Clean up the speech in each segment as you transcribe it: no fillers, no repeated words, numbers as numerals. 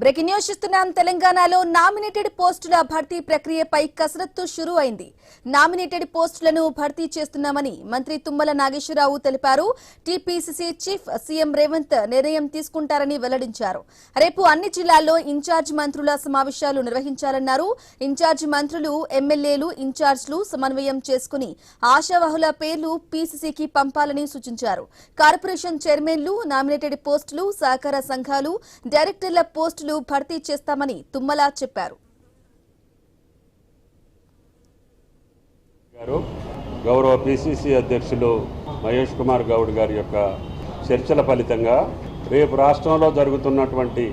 Breaking news చూస్తున్నాం. తెలంగాణలో nominated పోస్టుల భర్తీ ప్రక్రియపై కసరత్తు షురూ అయింది. నామినేటెడ్ పోస్టులను భర్తీ చేస్తున్నామని మంత్రి తుమ్మల నాగేశ్వరరావు తెలిపారు. టీపీసీసీ చీఫ్ సీఎం రేవంత్ నిర్ణయం తీసుకుంటారని వెల్లడించారు. రేపు అన్ని జిల్లాల్లో ఇన్ఛార్జ్ మంత్రుల సమావేశాలు నిర్వహించాలన్నారు. ఇన్ఛార్జ్ మంత్రులు, ఎమ్మెల్యేలు, ఇన్ఛార్జ్లు సమన్వయం చేసుకుని ఆశావహుల పేర్లు పీసీసీకి పంపాలని సూచించారు. కార్పొరేషన్ చైర్మన్లు, నామినేటెడ్ పోస్టులు, సహకార సంఘాలు, డైరెక్టర్ల పోస్టులు భర్తీ చేస్తామని తుమ్మల చెప్పారు. గౌరవ పీసీసీ అధ్యక్షులు మహేష్ కుమార్ గౌడ్ గారి యొక్క చర్చల ఫలితంగా రేపు రాష్ట్రంలో జరుగుతున్నటువంటి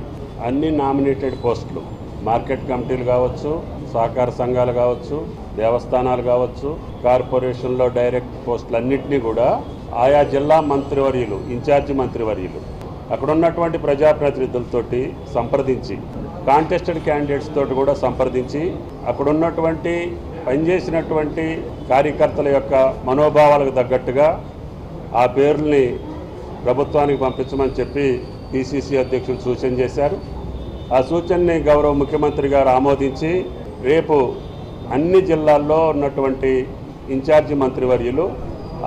అన్ని నామినేటెడ్ పోస్టులు, మార్కెట్ కమిటీలు కావచ్చు, సహకార సంఘాలు కావచ్చు, దేవస్థానాలు కావచ్చు, కార్పొరేషన్లో డైరెక్ట్ పోస్టులన్నింటినీ కూడా ఆయా జిల్లా మంత్రివర్యులు, ఇన్ఛార్జి మంత్రివర్యులు అక్కడ ఉన్నటువంటి ప్రజాప్రతినిధులతోటి సంప్రదించి, కాంటెస్టెడ్ క్యాండిడేట్స్ తోటి కూడా సంప్రదించి, అక్కడ ఉన్నటువంటి పనిచేసినటువంటి కార్యకర్తల యొక్క మనోభావాలకు తగ్గట్టుగా ఆ పేర్లని ప్రభుత్వానికి పంపించమని చెప్పి పీసీసీ అధ్యక్షులు సూచన చేశారు. ఆ సూచనని గౌరవ ముఖ్యమంత్రి గారు ఆమోదించి రేపు అన్ని జిల్లాల్లో ఉన్నటువంటి ఇన్ఛార్జి మంత్రివర్యులు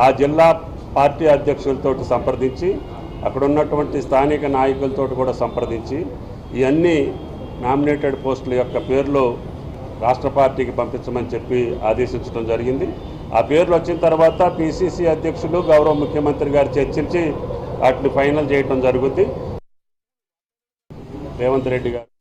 ఆ జిల్లా పార్టీ అధ్యక్షులతో సంప్రదించి, అక్కడ ఉన్నటువంటి స్థానిక నాయకులతో కూడా సంప్రదించి ఈ అన్ని నామినేటెడ్ పోస్టుల యొక్క పేర్లు రాష్ట్ర పార్టీకి పంపించమని చెప్పి ఆదేశించడం జరిగింది. ఆ పేర్లు వచ్చిన తర్వాత పీసీసీ అధ్యక్షులు గౌరవ ముఖ్యమంత్రి గారు చర్చించి వాటిని ఫైనల్ చేయడం జరుగుతుంది. రేవంత్ రెడ్డి గారు